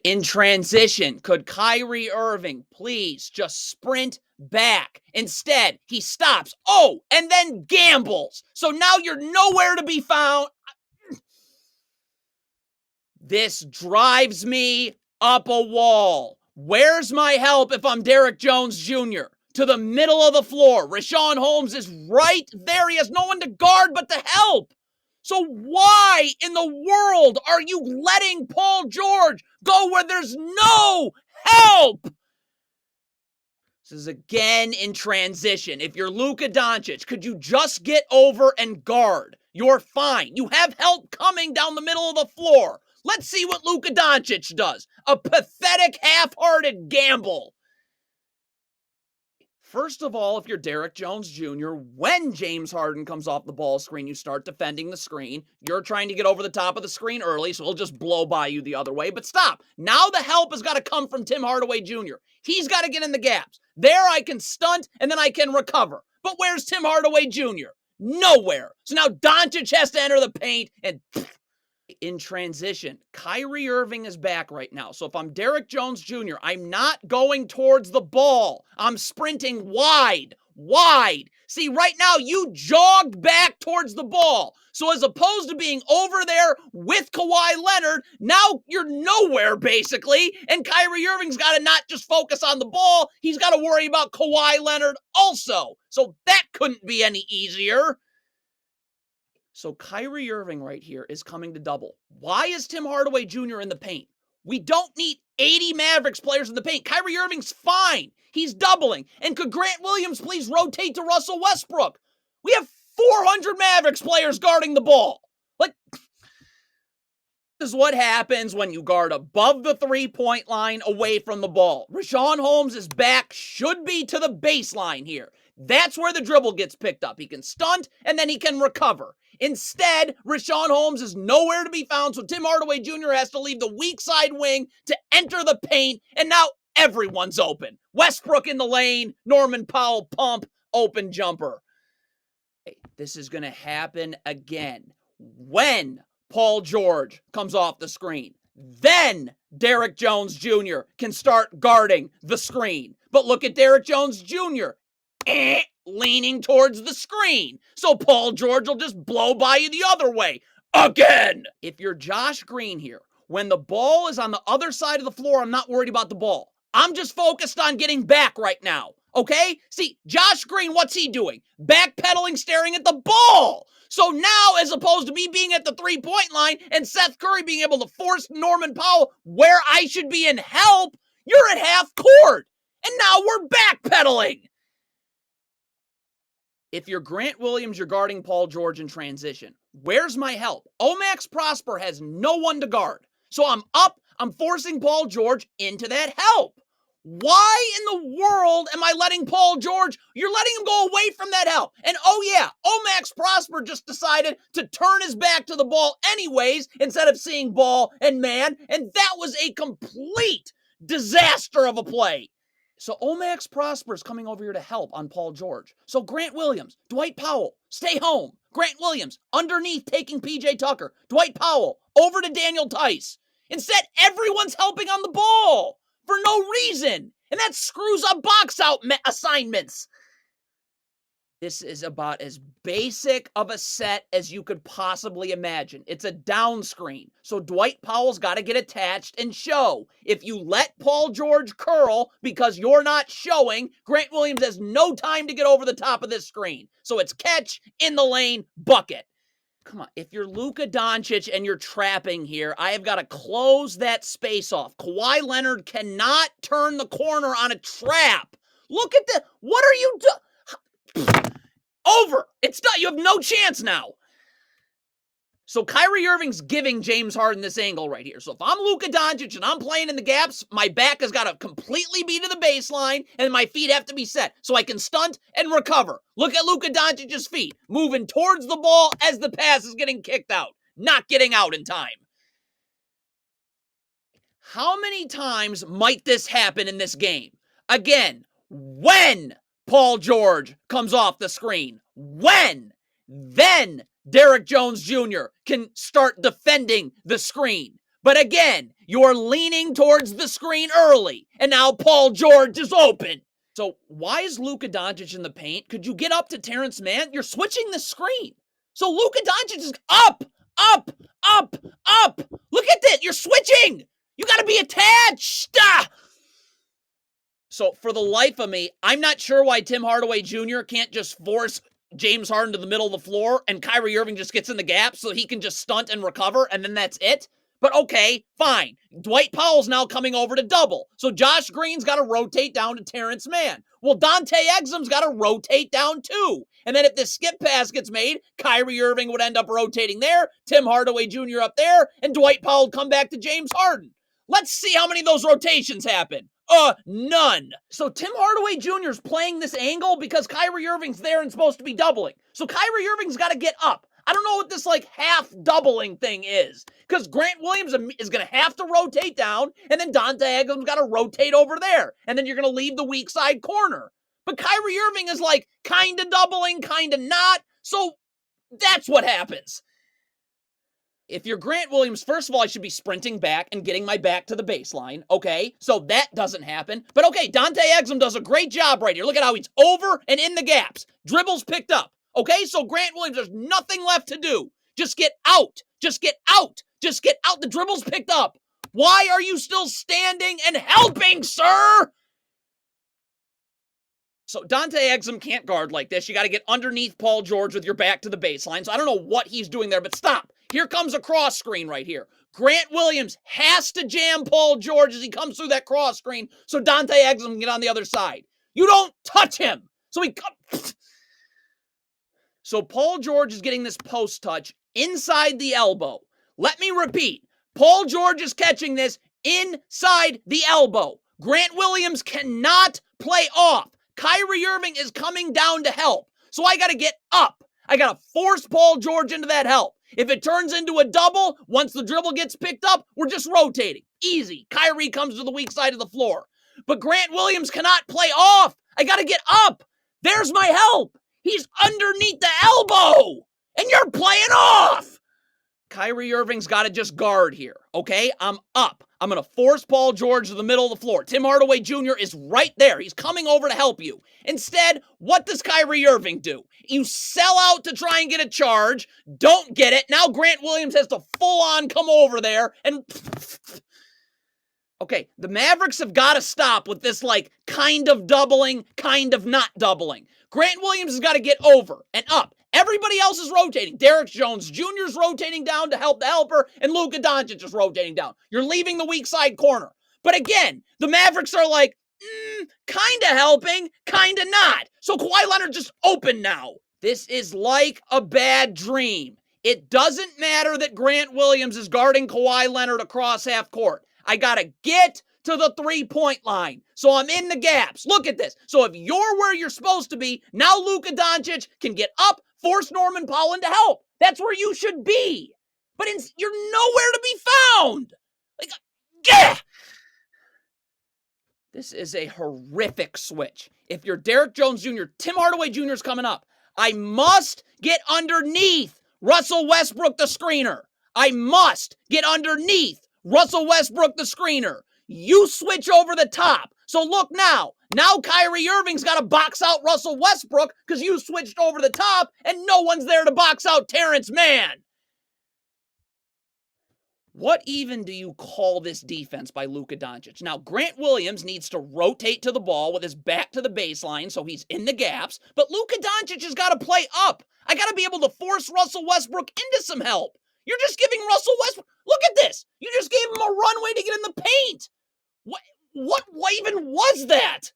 In transition, could Kyrie Irving please just sprint back? Instead, he stops. Oh, and then gambles. So now you're nowhere to be found. This drives me up a wall. Where's my help if I'm Derrick Jones Jr.? To the middle of the floor. Richaun Holmes is right there. He has no one to guard but to help. So why in the world are you letting Paul George go where there's no help? This is again in transition. If you're Luka Doncic, could you just get over and guard? You're fine. You have help coming down the middle of the floor. Let's see what Luka Doncic does. A pathetic, half-hearted gamble. First of all, if you're Derrick Jones Jr., when James Harden comes off the ball screen, you start defending the screen. You're trying to get over the top of the screen early, so he'll just blow by you the other way. But stop. Now the help has got to come from Tim Hardaway Jr. He's got to get in the gaps. There I can stunt, and then I can recover. But where's Tim Hardaway Jr.? Nowhere. So now Doncic has to enter the paint, and in transition, Kyrie Irving is back right now. So if I'm Derrick Jones Jr., I'm not going towards the ball. I'm sprinting wide. See, right now you jogged back towards the ball. So as opposed to being over there with Kawhi Leonard, now you're nowhere basically. And Kyrie Irving's got to not just focus on the ball. He's got to worry about Kawhi Leonard also. So that couldn't be any easier. So Kyrie Irving right here is coming to double. Why is Tim Hardaway Jr. in the paint? We don't need 80 Mavericks players in the paint. Kyrie Irving's fine. He's doubling. And could Grant Williams please rotate to Russell Westbrook? We have 400 Mavericks players guarding the ball. Like, this is what happens when you guard above the three-point line away from the ball. Richaun Holmes' back should be to the baseline here. That's where the dribble gets picked up. He can stunt, and then he can recover. Instead, Richaun Holmes is nowhere to be found, so Tim Hardaway Jr. has to leave the weak side wing to enter the paint, and now everyone's open. Westbrook in the lane, Norman Powell pump, open jumper. This is going to happen again. When Paul George comes off the screen, then Derrick Jones Jr. can start guarding the screen. But look at Derrick Jones Jr. Leaning towards the screen. So Paul George will just blow by you the other way. Again! If you're Josh Green here, when the ball is on the other side of the floor, I'm not worried about the ball. I'm just focused on getting back right now. Okay? See, Josh Green, what's he doing? Backpedaling, staring at the ball. So now, as opposed to me being at the three-point line and Seth Curry being able to force Norman Powell where I should be in help, you're at half court. And now we're backpedaling. If you're Grant Williams, you're guarding Paul George in transition. Where's my help? Omax Prosper has no one to guard. So I'm up, I'm forcing Paul George into that help. Why in the world am I letting Paul George? You're letting him go away from that help. And oh yeah, Omax Prosper just decided to turn his back to the ball anyways instead of seeing ball and man. And that was a complete disaster of a play. So Omax Prosper is coming over here to help on Paul George. So Grant Williams, Dwight Powell, stay home. Grant Williams, underneath taking PJ Tucker. Dwight Powell, over to Daniel Tice. Instead, everyone's helping on the ball for no reason. And that screws up box out assignments. This is about as basic of a set as you could possibly imagine. It's a down screen. So Dwight Powell's got to get attached and show. If you let Paul George curl because you're not showing, Grant Williams has no time to get over the top of this screen. So it's catch, in the lane, bucket. Come on, if you're Luka Doncic and you're trapping here, I have got to close that space off. Kawhi Leonard cannot turn the corner on a trap. Look at the, what are you doing? Over. It's done. You have no chance now. So Kyrie Irving's giving James Harden this angle right here. So if I'm Luka Doncic and I'm playing in the gaps, my back has got to completely be to the baseline and my feet have to be set so I can stunt and recover. Look at Luka Doncic's feet, moving towards the ball as the pass is getting kicked out, not getting out in time. How many times might this happen in this game? Again, when Paul George comes off the screen, then Derrick Jones Jr. can start defending the screen. But again, you're leaning towards the screen early, and now Paul George is open. So why is Luka Doncic in the paint? Could you get up to Terrence Mann? You're switching the screen. So Luka Doncic is up, up, up, up. Look at that. You're switching. You got to be attached. So for the life of me, I'm not sure why Tim Hardaway Jr. can't just force James Harden to the middle of the floor and Kyrie Irving just gets in the gap so he can just stunt and recover and then that's it. But okay, fine. Dwight Powell's now coming over to double. So Josh Green's got to rotate down to Terrence Mann. Well, Dante Exum's got to rotate down too. And then if this skip pass gets made, Kyrie Irving would end up rotating there, Tim Hardaway Jr. up there, and Dwight Powell would come back to James Harden. Let's see how many of those rotations happen. None. So Tim Hardaway Jr. is playing this angle because Kyrie Irving's there and supposed to be doubling. So Kyrie Irving's got to get up. I don't know what this like half doubling thing is because Grant Williams is going to have to rotate down and then Dante Exum's got to rotate over there. And then you're going to leave the weak side corner. But Kyrie Irving is like kind of doubling, kind of not. So that's what happens. If you're Grant Williams, first of all, I should be sprinting back and getting my back to the baseline, okay? So that doesn't happen. But okay, Dante Exum does a great job right here. Look at how he's over and in the gaps. Dribbles picked up, okay? So Grant Williams, there's nothing left to do. Just get out. Just get out. Just get out. The dribble's picked up. Why are you still standing and helping, sir? So Dante Exum can't guard like this. You got to get underneath Paul George with your back to the baseline. So I don't know what he's doing there, but stop. Here comes a cross screen right here. Grant Williams has to jam Paul George as he comes through that cross screen so Dante Exum can get on the other side. You don't touch him. So Paul George is getting this post touch inside the elbow. Let me repeat. Paul George is catching this inside the elbow. Grant Williams cannot play off. Kyrie Irving is coming down to help. So I got to get up. I got to force Paul George into that help. If it turns into a double, once the dribble gets picked up, we're just rotating. Easy. Kyrie comes to the weak side of the floor. But Grant Williams cannot play off. I got to get up. There's my help. He's underneath the elbow. And you're playing off. Kyrie Irving's got to just guard here, okay? I'm up. I'm going to force Paul George to the middle of the floor. Tim Hardaway Jr. is right there. He's coming over to help you. Instead, what does Kyrie Irving do? You sell out to try and get a charge. Don't get it. Now Grant Williams has to full-on come over there and... Okay, the Mavericks have got to stop with this, like, kind of doubling, kind of not doubling. Grant Williams has got to get over and up. Everybody else is rotating. Derek Jones Jr. is rotating down to help the helper, and Luka Doncic is rotating down. You're leaving the weak side corner. But again, the Mavericks are like, kind of helping, kind of not. So Kawhi Leonard just open now. This is like a bad dream. It doesn't matter that Grant Williams is guarding Kawhi Leonard across half court. I got to get to the three-point line. So I'm in the gaps. Look at this. So if you're where you're supposed to be, now Luka Doncic can get up, force Norman Powell into help. That's where you should be. But you're nowhere to be found. Like, yeah. This is a horrific switch. If you're Derek Jones Jr., Tim Hardaway Jr. is coming up. I must get underneath Russell Westbrook, the screener. I must get underneath Russell Westbrook, the screener. You switch over the top. So look now. Now Kyrie Irving's got to box out Russell Westbrook because you switched over the top and no one's there to box out Terrence Mann. What even do you call this defense by Luka Doncic? Now, Grant Williams needs to rotate to the ball with his back to the baseline so he's in the gaps, but Luka Doncic has got to play up. I got to be able to force Russell Westbrook into some help. You're just giving Russell Westbrook... Look at this. You just gave him a runway to get in the paint. What even was that?